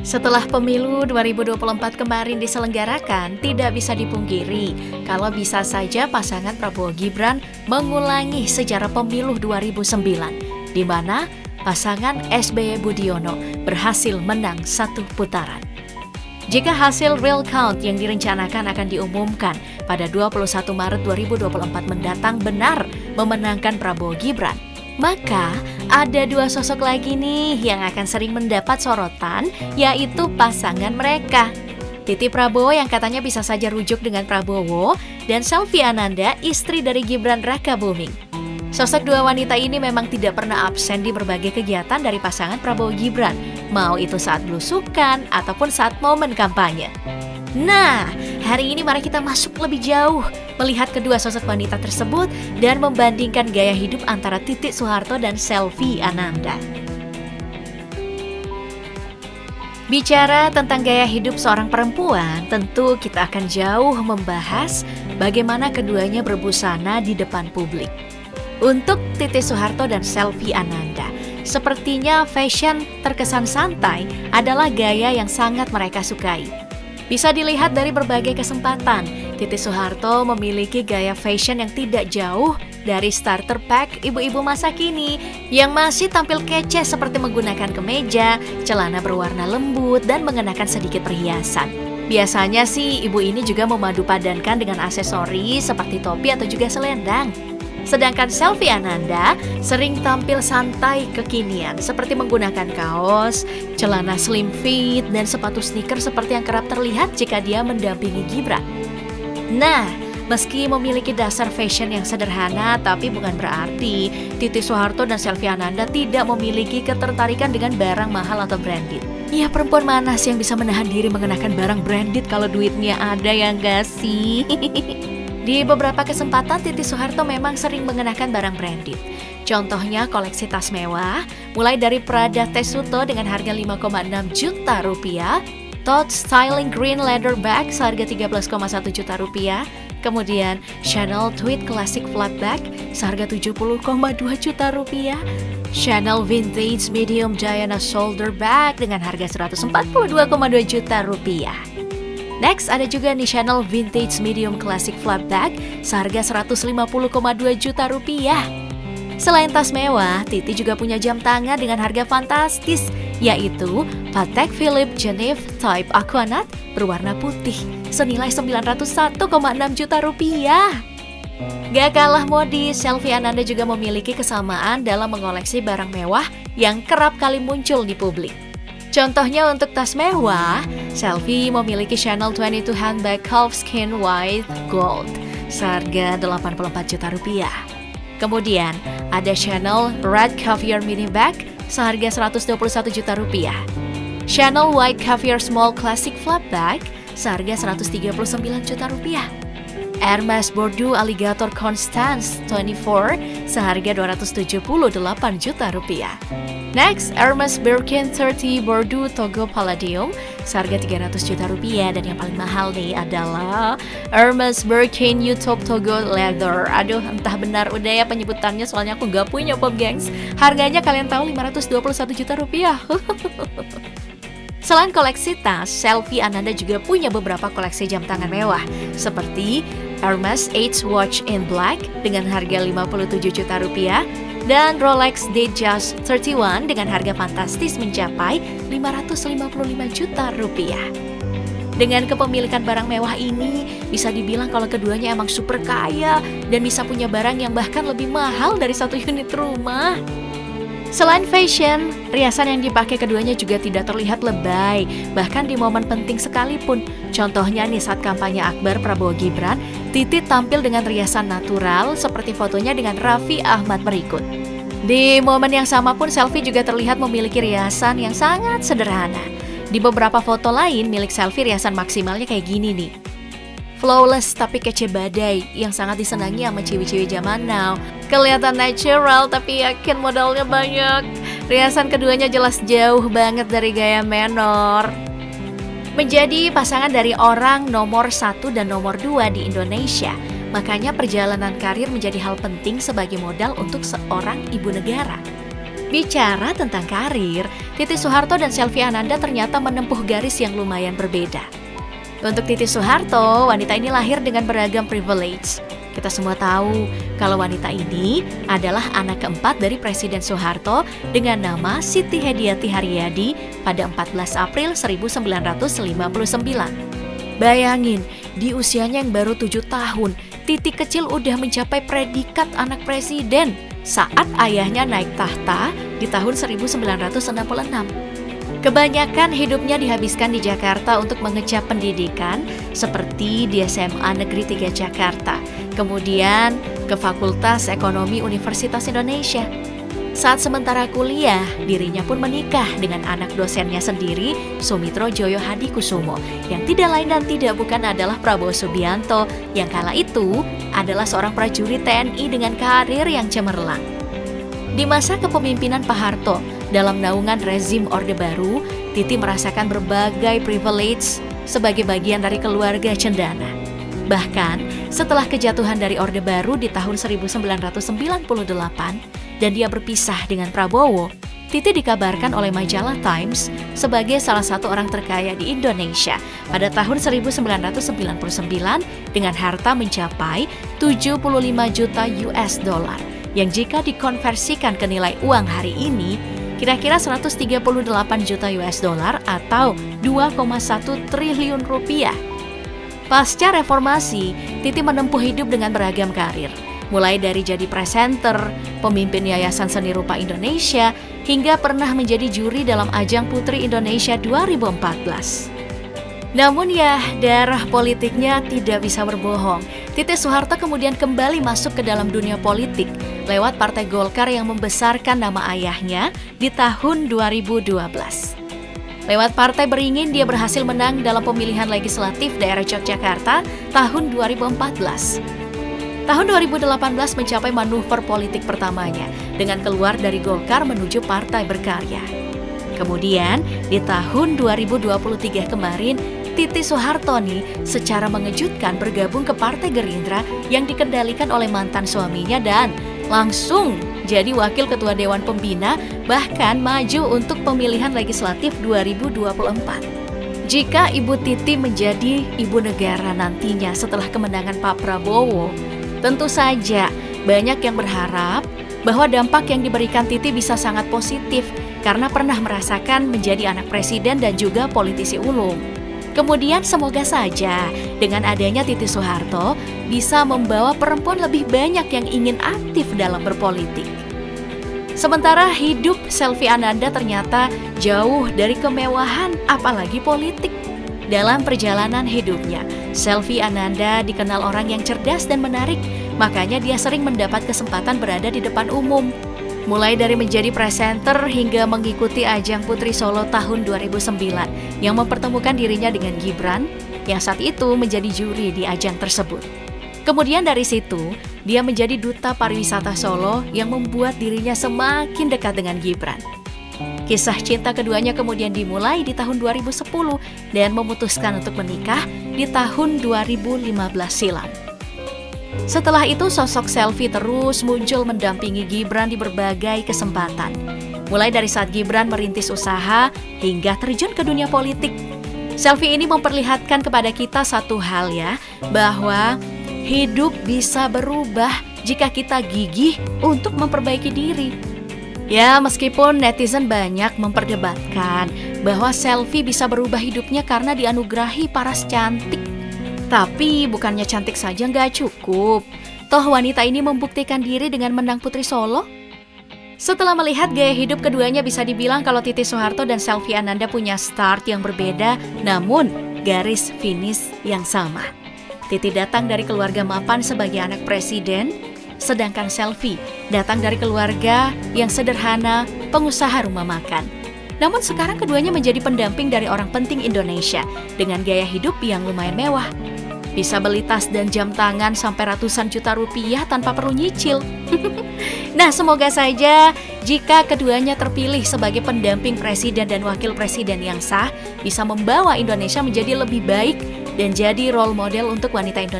Setelah pemilu 2024 kemarin diselenggarakan, tidak bisa dipungkiri kalau bisa saja pasangan Prabowo Gibran mengulangi sejarah pemilu 2009, di mana pasangan SBY Budiono berhasil menang satu putaran. Jika hasil real count yang direncanakan akan diumumkan pada 21 Maret 2024 mendatang benar memenangkan Prabowo Gibran, maka ada dua sosok lagi nih yang akan sering mendapat sorotan, yaitu pasangan mereka. Titi Prabowo yang katanya bisa saja rujuk dengan Prabowo, dan Selvi Ananda, istri dari Gibran Rakabuming. Sosok dua wanita ini memang tidak pernah absen di berbagai kegiatan dari pasangan Prabowo Gibran, mau itu saat belusukan ataupun saat momen kampanye. Nah, hari ini mari kita masuk lebih jauh melihat kedua sosok wanita tersebut dan membandingkan gaya hidup antara Titi Soeharto dan Selvi Ananda. Bicara tentang gaya hidup seorang perempuan, tentu kita akan jauh membahas bagaimana keduanya berbusana di depan publik. Untuk Titi Soeharto dan Selvi Ananda, sepertinya fashion terkesan santai adalah gaya yang sangat mereka sukai. Bisa dilihat dari berbagai kesempatan, Titi Soeharto memiliki gaya fashion yang tidak jauh dari starter pack ibu-ibu masa kini yang masih tampil kece seperti menggunakan kemeja, celana berwarna lembut, dan mengenakan sedikit perhiasan. Biasanya sih ibu ini juga memadu padankan dengan aksesoris seperti topi atau juga selendang. Sedangkan Selvi Ananda sering tampil santai kekinian seperti menggunakan kaos, celana slim fit, dan sepatu sneaker seperti yang kerap terlihat jika dia mendampingi Gibran. Nah, meski memiliki dasar fashion yang sederhana, tapi bukan berarti Titi Soeharto dan Selvi Ananda tidak memiliki ketertarikan dengan barang mahal atau branded. Ya, perempuan mana sih yang bisa menahan diri mengenakan barang branded kalau duitnya ada, ya nggak sih? Di beberapa kesempatan, Titi Soeharto memang sering mengenakan barang branded. Contohnya koleksi tas mewah, mulai dari Prada Tessuto dengan harga 5,6 juta rupiah, Todd Styling Green Leather Bag seharga 13,1 juta rupiah, kemudian Chanel Tweed Classic Flat Bag seharga 70,2 juta rupiah, Chanel Vintage Medium Diana Shoulder Bag dengan harga 142,2 juta rupiah. Next, ada juga nih Chanel Vintage Medium Classic Flap Bag seharga 150,2 juta rupiah. Selain tas mewah, Titi juga punya jam tangan dengan harga fantastis, yaitu Patek Philippe Genève Type Aquanaut berwarna putih senilai 901,6 juta rupiah. Gak kalah modis, Selvi Ananda juga memiliki kesamaan dalam mengoleksi barang mewah yang kerap kali muncul di publik. Contohnya untuk tas mewah, Selvi memiliki Chanel 22 Handbag Calfskin White Gold seharga 84 juta rupiah. Kemudian ada Chanel Red Caviar Mini Bag seharga 121 juta rupiah. Chanel White Caviar Small Classic Flap Bag seharga 139 juta rupiah. Hermes Bordeaux Alligator Constance 24 seharga 278 juta rupiah. Next, Hermes Birkin 30 Bordeaux Togo Palladium seharga 300 juta rupiah, dan yang paling mahal nih adalah Hermes Birkin U-Top Togo Leather. Aduh, entah benar udah ya penyebutannya, soalnya aku gak punya pop gengs. Harganya kalian tahu 521 juta rupiah. Selain koleksi tas, Selvi Ananda juga punya beberapa koleksi jam tangan mewah seperti Hermes H Watch in Black dengan harga 57 juta rupiah dan Rolex Datejust 31 dengan harga fantastis mencapai 555 juta rupiah. Dengan kepemilikan barang mewah ini, bisa dibilang kalau keduanya emang super kaya dan bisa punya barang yang bahkan lebih mahal dari satu unit rumah. Selain fashion, riasan yang dipakai keduanya juga tidak terlihat lebay, bahkan di momen penting sekalipun. Contohnya nih saat kampanye Akbar Prabowo Gibran, Titi tampil dengan riasan natural seperti fotonya dengan Raffi Ahmad berikut. Di momen yang sama pun Selvi juga terlihat memiliki riasan yang sangat sederhana. Di beberapa foto lain, milik Selvi riasan maksimalnya kayak gini nih. Flawless tapi kece badai yang sangat disenangi sama ciwi-ciwi zaman now. Kelihatan natural tapi yakin modalnya banyak. Riasan keduanya jelas jauh banget dari gaya menor. Menjadi pasangan dari orang nomor 1 dan nomor 2 di Indonesia, makanya perjalanan karir menjadi hal penting sebagai modal untuk seorang ibu negara. Bicara tentang karir, Titi Soeharto dan Selvi Ananda ternyata menempuh garis yang lumayan berbeda. Untuk Titi Soeharto, wanita ini lahir dengan beragam privilege. Kita semua tahu kalau wanita ini adalah anak keempat dari Presiden Soeharto dengan nama Siti Hediati Haryadi pada 14 April 1959. Bayangin, di usianya yang baru 7 tahun, Titi kecil udah mencapai predikat anak presiden saat ayahnya naik tahta di tahun 1966. Kebanyakan hidupnya dihabiskan di Jakarta untuk mengecap pendidikan seperti di SMA Negeri 3 Jakarta, kemudian ke Fakultas Ekonomi Universitas Indonesia. Saat sementara kuliah, dirinya pun menikah dengan anak dosennya sendiri, Sumitro Joyo Hadikusumo, yang tidak lain dan tidak bukan adalah Prabowo Subianto, yang kala itu adalah seorang prajurit TNI dengan karir yang cemerlang. Di masa kepemimpinan Pak Harto, dalam naungan rezim Orde Baru, Titi merasakan berbagai privilege sebagai bagian dari keluarga cendana. Bahkan, setelah kejatuhan dari Orde Baru di tahun 1998 dan dia berpisah dengan Prabowo, Titi dikabarkan oleh majalah Times sebagai salah satu orang terkaya di Indonesia pada tahun 1999 dengan harta mencapai 75 juta US dollar, yang jika dikonversikan ke nilai uang hari ini, kira-kira 138 juta US dollar atau 2,1 triliun rupiah. Pasca reformasi, Titi menempuh hidup dengan beragam karir, mulai dari jadi presenter, pemimpin Yayasan Seni Rupa Indonesia, hingga pernah menjadi juri dalam ajang Putri Indonesia 2014. Namun ya, darah politiknya tidak bisa berbohong. Titi Soeharto kemudian kembali masuk ke dalam dunia politik lewat Partai Golkar yang membesarkan nama ayahnya di tahun 2012. Lewat Partai Beringin, dia berhasil menang dalam pemilihan legislatif daerah Yogyakarta tahun 2014. Tahun 2018 mencapai manuver politik pertamanya dengan keluar dari Golkar menuju Partai Berkarya. Kemudian, di tahun 2023 kemarin, Titi Soeharto nih secara mengejutkan bergabung ke Partai Gerindra yang dikendalikan oleh mantan suaminya dan langsung jadi wakil ketua Dewan Pembina, bahkan maju untuk pemilihan legislatif 2024. Jika Ibu Titi menjadi ibu negara nantinya setelah kemenangan Pak Prabowo, tentu saja banyak yang berharap bahwa dampak yang diberikan Titi bisa sangat positif karena pernah merasakan menjadi anak presiden dan juga politisi ulung. Kemudian semoga saja dengan adanya Titi Soeharto bisa membawa perempuan lebih banyak yang ingin aktif dalam berpolitik. Sementara hidup Selvi Ananda ternyata jauh dari kemewahan apalagi politik. Dalam perjalanan hidupnya, Selvi Ananda dikenal orang yang cerdas dan menarik, makanya dia sering mendapat kesempatan berada di depan umum. Mulai dari menjadi presenter hingga mengikuti ajang Putri Solo tahun 2009 yang mempertemukan dirinya dengan Gibran yang saat itu menjadi juri di ajang tersebut. Kemudian dari situ, dia menjadi duta pariwisata Solo yang membuat dirinya semakin dekat dengan Gibran. Kisah cinta keduanya kemudian dimulai di tahun 2010 dan memutuskan untuk menikah di tahun 2015 silam. Setelah itu sosok Selvi terus muncul mendampingi Gibran di berbagai kesempatan. Mulai dari saat Gibran merintis usaha hingga terjun ke dunia politik. Selvi ini memperlihatkan kepada kita satu hal ya, bahwa hidup bisa berubah jika kita gigih untuk memperbaiki diri. Ya, meskipun netizen banyak memperdebatkan bahwa Selvi bisa berubah hidupnya karena dianugerahi paras cantik. Tapi bukannya cantik saja nggak cukup. Toh wanita ini membuktikan diri dengan menang Putri Solo. Setelah melihat gaya hidup keduanya, bisa dibilang kalau Titi Soeharto dan Selvi Ananda punya start yang berbeda, namun garis finish yang sama. Titi datang dari keluarga mapan sebagai anak presiden, sedangkan Selvi datang dari keluarga yang sederhana, pengusaha rumah makan. Namun sekarang keduanya menjadi pendamping dari orang penting Indonesia dengan gaya hidup yang lumayan mewah. Bisa beli tas dan jam tangan sampai ratusan juta rupiah tanpa perlu nyicil. Nah, semoga saja jika keduanya terpilih sebagai pendamping presiden dan wakil presiden yang sah, bisa membawa Indonesia menjadi lebih baik dan jadi role model untuk wanita Indonesia.